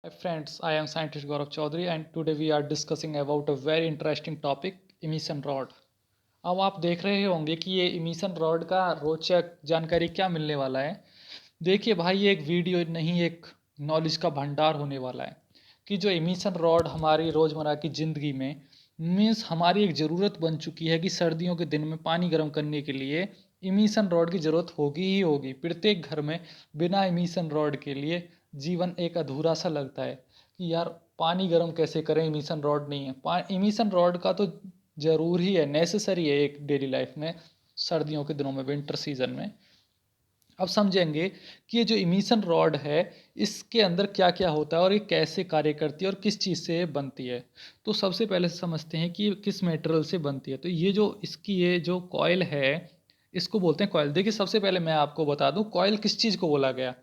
Hi friends, I am scientist Gaurav Chaudhary and today we are discussing about a very interesting topic emission rod. अब आप देख रहे होंगे कि ये emission rod का रोचक जानकारी क्या मिलने वाला है। देखिए भाई, ये एक वीडियो नहीं, एक नॉलेज का भंडार होने वाला है कि जो emission rod हमारी रोज़मर्रा की ज़िंदगी में मीन्स हमारी एक ज़रूरत बन चुकी है कि सर्दियों के दिन में पानी गर्म करने के लिए emission rod की ज़रूरत होगी ही होगी। प्रत्येक घर में बिना emission rod के लिए जीवन एक अधूरा सा लगता है कि यार पानी गर्म कैसे करें, इमिशन रॉड नहीं है। इमिशन रॉड का तो ज़रूर ही है, नेसेसरी है एक डेली लाइफ में, सर्दियों के दिनों में, विंटर सीजन में। अब समझेंगे कि ये जो इमिशन रॉड है इसके अंदर क्या क्या होता है और ये कैसे कार्य करती है और किस चीज़ से बनती है। तो सबसे पहले समझते हैं कि ये किस मटेरियल से बनती है। तो ये जो इसकी ये जो कॉइल है इसको बोलते हैं कॉइल। देखिए सबसे पहले मैं आपको बता दूं कॉइल किस चीज़ को बोला गया।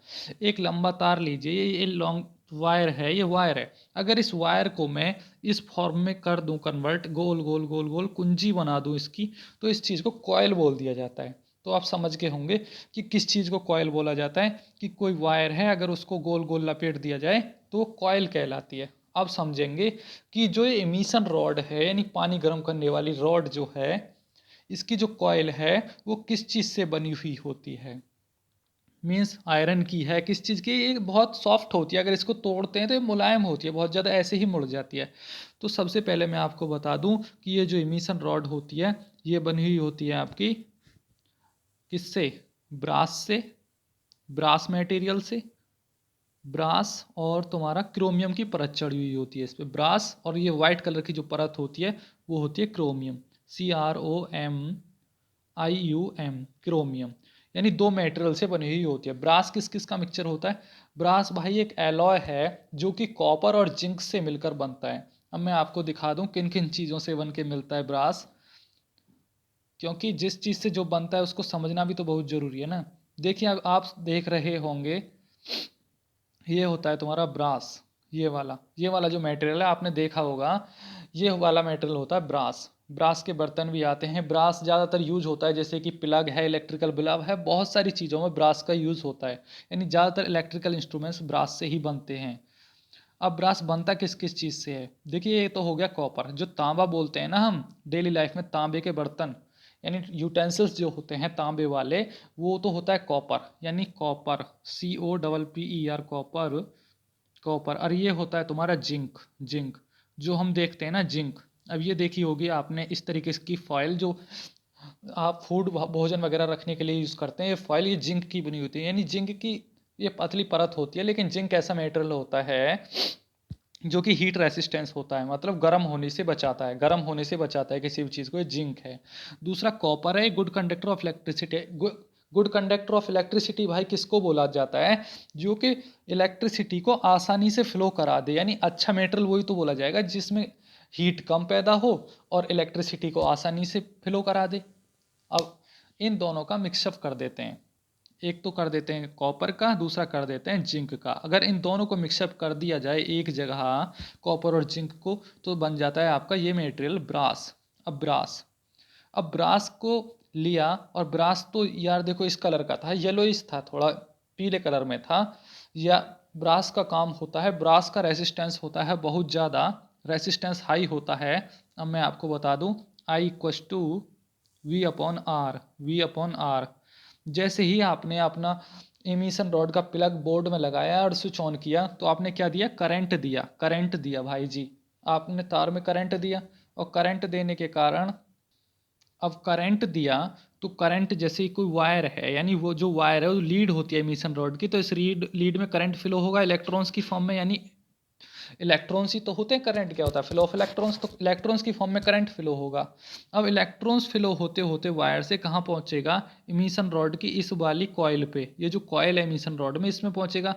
एक लंबा तार लीजिए, ये लॉन्ग वायर है, ये वायर है। अगर इस वायर को मैं इस फॉर्म में कर दूं कन्वर्ट, गोल गोल गोल गोल कुंजी बना दूं इसकी, तो इस चीज़ को कॉइल बोल दिया जाता है। तो आप समझ के होंगे कि किस चीज़ को कॉइल बोला जाता है, कि कोई वायर है अगर उसको गोल गोल लपेट दिया जाए तो वो कॉइल कहलाती है। अब समझेंगे कि जो ये एमिशन रॉड है यानी पानी गर्म करने वाली रॉड जो है, इसकी जो कॉइल है वो किस चीज़ से बनी हुई होती है। मीन्स आयरन की है, किस चीज़ की, ये बहुत सॉफ्ट होती है, अगर इसको तोड़ते हैं तो ये मुलायम होती है, बहुत ज़्यादा ऐसे ही मुड़ जाती है। तो सबसे पहले मैं आपको बता दूं कि ये जो इमिशन रॉड होती है ये बनी हुई होती है आपकी किससे, ब्रास से, ब्रास मटेरियल से। ब्रास और तुम्हारा क्रोमियम की परत चढ़ी हुई होती है इस पे, ब्रास, और ये वाइट कलर की जो परत होती है वो होती है क्रोमियम, CROMIUM, क्रोमियम। यानी दो मटेरियल से बनी हुई होती है। ब्रास किस किस का मिक्सचर होता है? ब्रास भाई एक एलॉय है जो कि कॉपर और जिंक से मिलकर बनता है। अब मैं आपको दिखा दूं किन किन चीज़ों से बन के मिलता है ब्रास, क्योंकि जिस चीज़ से जो बनता है उसको समझना भी तो बहुत ज़रूरी है ना। देखिए अब आप देख रहे होंगे, ये होता है तुम्हारा ब्रास, ये वाला जो मटेरियल है आपने देखा होगा, ये वाला मटेरियल होता है ब्रास। ब्रास के बर्तन भी आते हैं। ब्रास ज़्यादातर यूज होता है जैसे कि प्लग है, इलेक्ट्रिकल बल्ब है, बहुत सारी चीज़ों में ब्रास का यूज़ होता है। यानी ज़्यादातर इलेक्ट्रिकल इंस्ट्रूमेंट्स ब्रास से ही बनते हैं। अब ब्रास बनता किस किस चीज़ से है? देखिए ये तो हो गया कॉपर, जो तांबा बोलते हैं ना हम डेली लाइफ में, तांबे के बर्तन यानी यूटेंसिल्स जो होते हैं तांबे वाले, वो तो होता है कॉपर, यानी कॉपर, COPPER, कॉपर, कॉपर। और ये होता है तुम्हारा जिंक, जिंक जो हम देखते हैं ना, जिंक। अब ये देखी होगी आपने इस तरीके की फॉइल जो आप फूड भोजन वगैरह रखने के लिए यूज़ करते हैं, ये फॉइल ये जिंक की बनी होती है, यानी जिंक की ये पतली परत होती है। लेकिन जिंक ऐसा मेटेरियल होता है जो कि हीट रेसिस्टेंस होता है, मतलब गर्म होने से बचाता है, गर्म होने से बचाता है किसी भी चीज़ को, ये जिंक है। दूसरा कॉपर है, good conductor of electricity. Good conductor of electricity भाई किसको बोला जाता है? जो कि इलेक्ट्रिसिटी को आसानी से फ्लो करा दे, यानी अच्छा मेटेरियल वही तो बोला जाएगा जिसमें हीट कम पैदा हो और इलेक्ट्रिसिटी को आसानी से फ्लो करा दे। अब इन दोनों का मिक्सअप कर देते हैं, एक तो कर देते हैं कॉपर का, दूसरा कर देते हैं जिंक का। अगर इन दोनों को मिक्सअप कर दिया जाए एक जगह, कॉपर और जिंक को, तो बन जाता है आपका ये मटेरियल ब्रास। अब ब्रास, अब ब्रास को लिया, और ब्रास तो यार देखो इस कलर का था, येलोइश था, थोड़ा पीले कलर में था। या ब्रास का काम होता है, ब्रास का रेसिस्टेंस होता है बहुत ज़्यादा, रेसिस्टेंस हाई होता है। अब मैं आपको बता दूं, I = V/R, V/R। जैसे ही आपने अपना एमिशन रॉड का प्लग बोर्ड में लगाया और स्विच ऑन किया तो आपने क्या दिया? करंट दिया, करंट दिया भाई जी। आपने तार में करंट दिया, और करंट देने के कारण, अब करंट दिया तो करंट जैसे ही कोई वायर है, यानी वो जो वायर है वो लीड होती है एमिशन रॉड की, तो इस लीड लीड में करंट फ्लो होगा इलेक्ट्रॉन्स की फॉर्म में, यानी इलेक्ट्रॉन्स ही तो होते हैं। करंट क्या होता है? फ्लो ऑफ इलेक्ट्रॉन्स, तो इलेक्ट्रॉन्स की फॉर्म में करंट फ्लो होगा। अब इलेक्ट्रॉन्स फ्लो होते होते वायर से कहाँ पहुंचेगा? इमिशन रॉड की इस वाली कॉइल पे, ये जो कॉइल है इमिशन रॉड में, इसमें पहुंचेगा।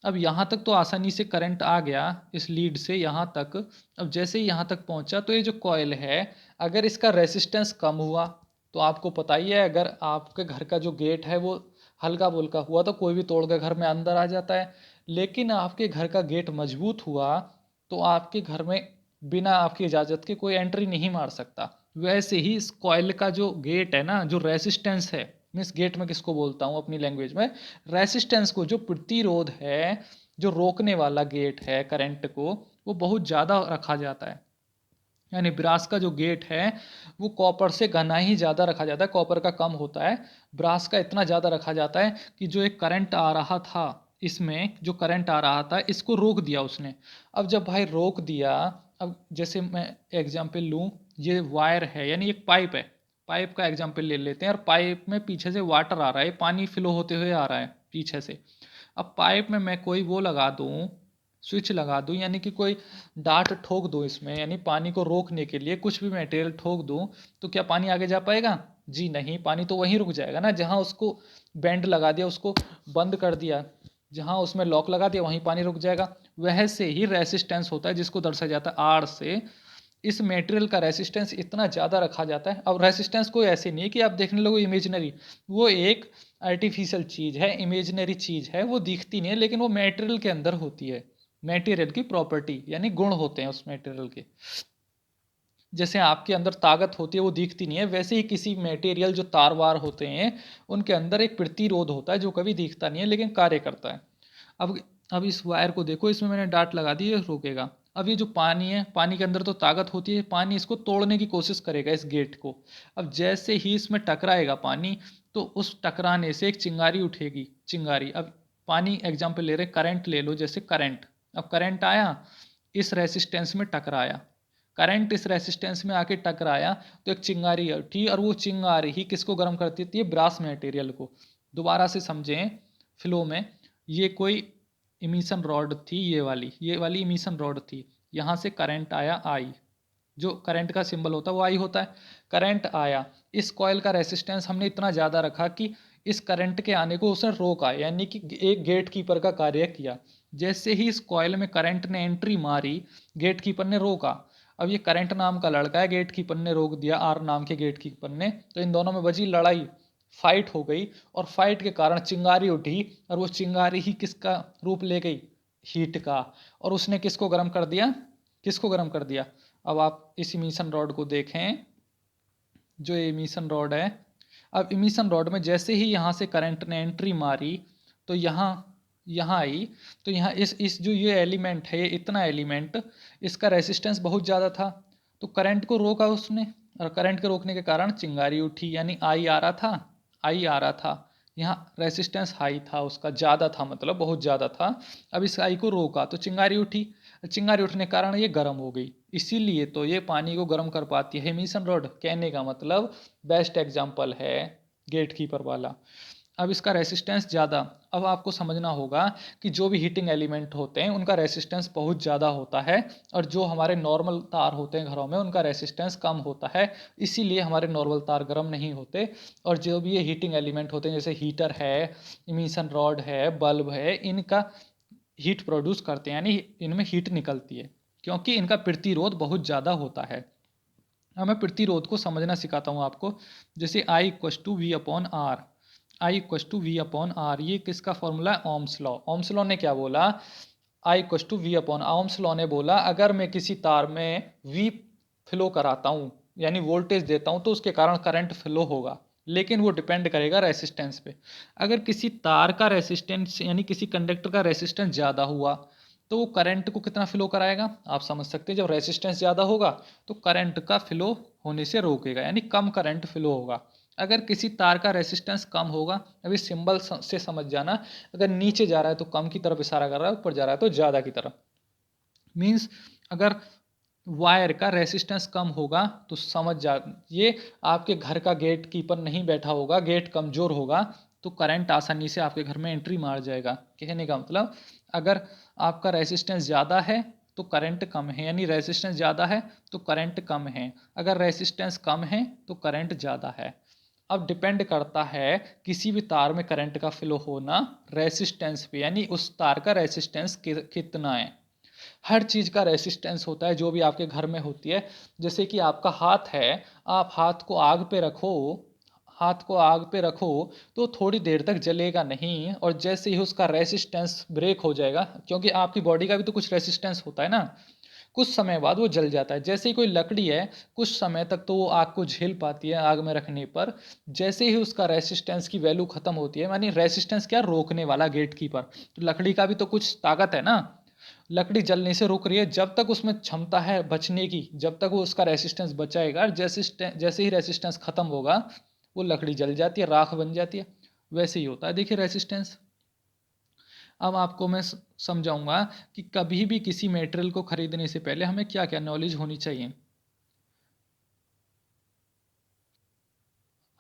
अब यहाँ तक तो आसानी से करंट आ गया इस लीड से यहाँ तक। अब जैसे ही यहाँ तक पहुँचा तो ये जो कॉइल है, अगर इसका रेसिस्टेंस कम हुआ, तो आपको पता ही है अगर आपके घर का जो गेट है वो हल्का बुल्का हुआ तो कोई भी तोड़ के घर में अंदर आ जाता है। लेकिन आपके घर का गेट मजबूत हुआ तो आपके घर में बिना आपकी इजाज़त के कोई एंट्री नहीं मार सकता। वैसे ही इस कॉइल का जो गेट है ना, जो रेसिस्टेंस है, मीन्स गेट में किसको बोलता हूँ अपनी लैंग्वेज में, रेसिस्टेंस को, जो प्रतिरोध है, जो रोकने वाला गेट है करंट को, वो बहुत ज़्यादा रखा जाता है। यानी ब्रास का जो गेट है वो कॉपर से घना ही ज़्यादा रखा जाता है, कॉपर का कम होता है, ब्रास का इतना ज़्यादा रखा जाता है कि जो एक करंट आ रहा था, इसमें जो करंट आ रहा था इसको रोक दिया उसने। अब जब भाई रोक दिया, अब जैसे मैं एग्जांपल लूँ, ये वायर है यानी एक पाइप है, पाइप का एग्जांपल ले लेते हैं, और पाइप में पीछे से वाटर आ रहा है, पानी फ्लो होते हुए आ रहा है पीछे से। अब पाइप में मैं कोई वो लगा दूँ, स्विच लगा दूँ, यानी कि कोई डार्ट ठोक दूँ इसमें, यानी पानी को रोकने के लिए कुछ भी मटेरियल ठोक दूँ, तो क्या पानी आगे जा पाएगा? जी नहीं, पानी तो वहीं रुक जाएगा ना जहाँ उसको बेंड लगा दिया, उसको बंद कर दिया, जहाँ उसमें लॉक लगा दिया वहीं पानी रुक जाएगा। वैसे ही रेसिस्टेंस होता है जिसको दर्शाया जाता है आर से। इस मटेरियल का रेसिस्टेंस इतना ज़्यादा रखा जाता है। अब रेसिस्टेंस कोई ऐसी नहीं है कि आप देखने लगो इमेजिनरी, वो एक आर्टिफिशियल चीज़ है, इमेजिनरी चीज़ है, वो दिखती नहीं है लेकिन वो मटेरियल के अंदर होती है। मटेरियल की प्रॉपर्टी यानी गुण होते हैं उस मटेरियल के। जैसे आपके अंदर ताकत होती है वो दिखती नहीं है, वैसे ही किसी मटेरियल जो तार वार होते हैं उनके अंदर एक प्रतिरोध होता है जो कभी दिखता नहीं है लेकिन कार्य करता है। अब अब इस वायर को देखो, इसमें मैंने डाट लगा दी, ये रोकेगा। अब ये जो पानी है, पानी के अंदर तो ताकत होती है, पानी इसको तोड़ने की कोशिश करेगा इस गेट को। अब जैसे ही इसमें टकराएगा पानी, तो उस टकराने से एक चिंगारी उठेगी, चिंगारी। अब पानी एग्जाम्पल ले रहे, करंट ले लो, जैसे करंट। अब करंट आया, इस रेसिस्टेंस में टकराया, करंट इस रेसिस्टेंस में आके टकराया, तो एक चिंगारी उठी, और वो चिंगारी ही किसको गर्म करती थी? ब्रास मटेरियल को। दोबारा से समझें फ्लो में, ये कोई इमिशन रॉड थी, ये वाली इमिशन रॉड थी, यहाँ से करंट आया आई, जो करंट का सिंबल होता है वो आई होता है। करंट आया, इस कॉइल का रेसिस्टेंस हमने इतना ज़्यादा रखा कि इस करंट के आने को उसने रोका, यानी कि एक गेट कीपर का कार्य किया। जैसे ही इस कॉइल में करंट ने एंट्री मारी, गेट कीपर ने रोका। अब ये करंट नाम का लड़का है, गेट कीपर ने रोक दिया, आर नाम के गेट कीपर ने, तो इन दोनों में बजी लड़ाई, फाइट हो गई, और फाइट के कारण चिंगारी उठी, और वो चिंगारी ही किसका रूप ले गई? हीट का। और उसने किसको गर्म कर दिया? किसको गर्म कर दिया? अब आप इस इमिशन रॉड को देखें, जो इमिशन रॉड है, अब इमिशन रॉड में जैसे ही यहाँ से करंट ने एंट्री मारी, तो यहाँ यहाँ आई, तो यहाँ इस जो ये एलिमेंट है, ये इतना एलिमेंट, इसका रेसिस्टेंस बहुत ज़्यादा था, तो करंट को रोका उसने, और करंट के रोकने के कारण चिंगारी उठी, यानी आई आ रहा था, आई आ रहा था। यहाँ रेसिस्टेंस हाई था, उसका ज़्यादा था, मतलब बहुत ज़्यादा था। अब इस आई को रोका तो चिंगारी उठी, चिंगारी उठने के कारण ये गर्म हो गई, इसीलिए तो ये पानी को गर्म कर पाती है इमिशन रॉड। कहने का मतलब बेस्ट एग्जाम्पल है गेट कीपर वाला। अब इसका रेसिस्टेंस ज़्यादा। अब आपको समझना होगा कि जो भी हीटिंग एलिमेंट होते हैं उनका रेसिस्टेंस बहुत ज़्यादा होता है, और जो हमारे नॉर्मल तार होते हैं घरों में उनका रेसिस्टेंस कम होता है, इसीलिए हमारे नॉर्मल तार गर्म नहीं होते। और जो भी ये हीटिंग एलिमेंट होते हैं, जैसे हीटर है, इमिशन रॉड है, बल्ब है, इनका हीट प्रोड्यूस करते हैं, यानी इनमें हीट निकलती है, क्योंकि इनका प्रतिरोध बहुत ज़्यादा होता है। अब मैं प्रतिरोध को समझना सिखाता हूँ आपको। जैसे I equals to V upon R, I equals to V upon R, ये किसका फॉर्मूला है? Ohm's law. ओम्स लॉ ने क्या बोला? I equals to V upon, ohm's law ने बोला अगर मैं किसी तार में वी फ्लो कराता हूँ, यानी वोल्टेज देता हूँ, तो उसके कारण करंट फ्लो होगा, लेकिन वो डिपेंड करेगा रेसिस्टेंस पे। अगर किसी तार का रेसिस्टेंस, यानी किसी कंडक्टर का रेसिस्टेंस ज़्यादा हुआ, तो वो करंट को कितना फ्लो कराएगा? आप समझ सकते हैं, जब रेसिस्टेंस ज़्यादा होगा तो करंट का फ्लो होने से रोकेगा, यानी कम करंट फ्लो होगा। अगर किसी तार का रेसिस्टेंस कम होगा, अभी सिंबल से समझ जाना, अगर नीचे जा रहा है तो कम की तरफ इशारा कर रहा है, ऊपर जा रहा है तो ज़्यादा की तरफ। मीन्स अगर वायर का रेसिस्टेंस कम होगा तो समझ जा, ये आपके घर का गेट कीपर नहीं बैठा होगा, गेट कमज़ोर होगा, तो करंट आसानी से आपके घर में एंट्री मार जाएगा। कहने का मतलब, अगर आपका रेसिस्टेंस ज़्यादा है तो करंट कम है, यानी रेसिस्टेंस ज़्यादा है तो करंट कम है, अगर रेसिस्टेंस कम है तो करंट ज़्यादा है। अब डिपेंड करता है किसी भी तार में करंट का फ्लो होना रेसिस्टेंस पे, यानी उस तार का रेसिस्टेंस कितना है। हर चीज़ का रेसिस्टेंस होता है जो भी आपके घर में होती है। जैसे कि आपका हाथ है, आप हाथ को आग पे रखो, हाथ को आग पे रखो तो थोड़ी देर तक जलेगा नहीं, और जैसे ही उसका रेसिस्टेंस ब्रेक हो जाएगा, क्योंकि आपकी बॉडी का भी तो कुछ रेसिस्टेंस होता है ना, कुछ समय बाद वो जल जाता है। जैसे ही कोई लकड़ी है, कुछ समय तक तो वो आग को झेल पाती है आग में रखने पर, जैसे ही उसका रेसिस्टेंस की वैल्यू खत्म होती है, यानी रेसिस्टेंस क्या, रोकने वाला, गेटकीपर। तो लकड़ी का भी तो कुछ ताकत है ना, लकड़ी जलने से रोक रही है, जब तक उसमें क्षमता है बचने की, जब तक वो उसका रेसिस्टेंस बचाएगा, जैसे ही रेसिस्टेंस खत्म होगा वो लकड़ी जल जाती है, राख बन जाती है। वैसे ही होता है देखिए रेसिस्टेंस। अब आपको मैं समझाऊंगा कि कभी भी किसी मटेरियल को खरीदने से पहले हमें क्या क्या नॉलेज होनी चाहिए।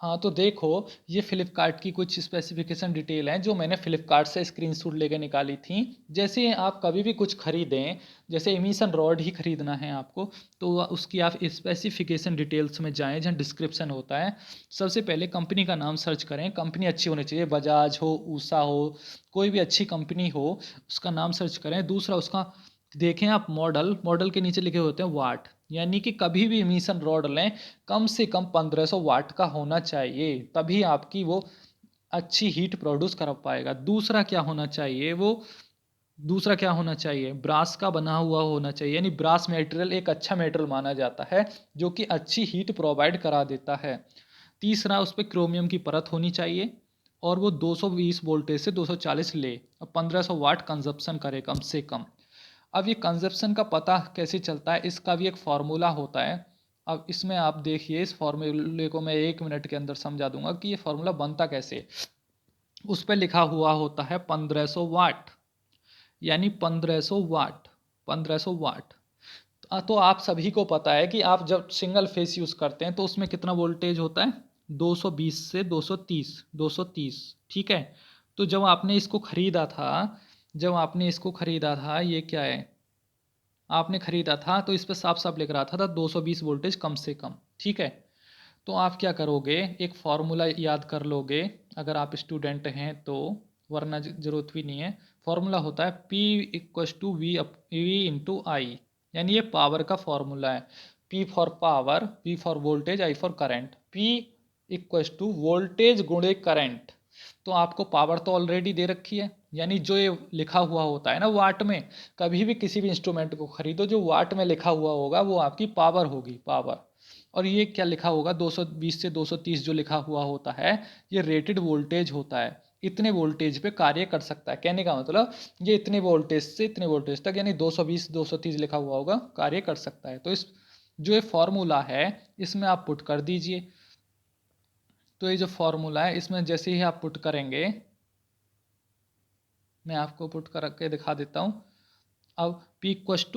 हाँ तो देखो, ये फ्लिपकार्ट की कुछ स्पेसिफिकेशन डिटेल हैं जो मैंने फ्लिपकार्ट से स्क्रीनशॉट लेके निकाली थी। जैसे आप कभी भी कुछ खरीदें, जैसे एमिशन रॉड ही खरीदना है आपको, तो उसकी आप स्पेसिफिकेशन डिटेल्स में जाएं जहाँ डिस्क्रिप्शन होता है। सबसे पहले कंपनी का नाम सर्च करें, कंपनी अच्छी होनी चाहिए, बजाज हो, ऊषा हो, कोई भी अच्छी कंपनी हो, उसका नाम सर्च करें। दूसरा उसका देखें आप मॉडल, मॉडल के नीचे लिखे होते हैं वाट, यानी कि कभी भी एमिशन रॉड लें कम से कम 1500 वाट का होना चाहिए, तभी आपकी वो अच्छी हीट प्रोड्यूस कर पाएगा। दूसरा क्या होना चाहिए, ब्रास का बना हुआ होना चाहिए, यानी ब्रास मटेरियल एक अच्छा मटेरियल माना जाता है जो कि अच्छी हीट प्रोवाइड करा देता है। तीसरा, उस पर क्रोमियम की परत होनी चाहिए और वो 220 वोल्टेज से 240 ले और 1500 वाट कंजप्शन करे कम से कम। अब ये कंजप्शन का पता कैसे चलता है, इसका भी एक फार्मूला होता है। अब इसमें आप देखिए, इस फार्मूले को मैं 1 मिनट के अंदर समझा दूंगा कि ये फार्मूला बनता कैसे है। उस पर लिखा हुआ होता है 1500 वाट, यानी 1500 वाट, 1500 वाट। तो आप सभी को पता है कि आप जब सिंगल फेस यूज़ करते हैं तो उसमें कितना वोल्टेज होता है, 220 से 230, 230, ठीक है। तो जब आपने इसको खरीदा था, ये क्या है, आपने खरीदा था तो इस पर साफ साफ लिख रहा था 220 वोल्टेज कम से कम, ठीक है। तो आप क्या करोगे, एक फार्मूला याद कर लोगे अगर आप स्टूडेंट हैं तो, वरना जरूरत भी नहीं है। फार्मूला होता है P equals to V into I, यानी ये पावर का फार्मूला है। P for power, V for voltage, I for current. P equals to voltage गुणे करंट। तो आपको पावर तो ऑलरेडी दे रखी है, यानी जो ये लिखा हुआ होता है ना वाट में, कभी भी किसी भी इंस्ट्रूमेंट को खरीदो जो वाट में लिखा हुआ होगा वो आपकी पावर होगी, पावर। और ये क्या लिखा होगा, 220 से 230 जो लिखा हुआ होता है, ये रेटेड वोल्टेज होता है, इतने वोल्टेज पे कार्य कर सकता है। कहने का मतलब ये इतने वोल्टेज से इतने वोल्टेज तक, यानी 220 230 लिखा हुआ होगा, कार्य कर सकता है। तो इस जो ये फॉर्मूला है इसमें आप पुट कर दीजिए। तो ये जो फॉर्मूला है इसमें जैसे ही आप पुट करेंगे, मैं आपको पुट करके दिखा देता हूँ। अब P इक्वस टू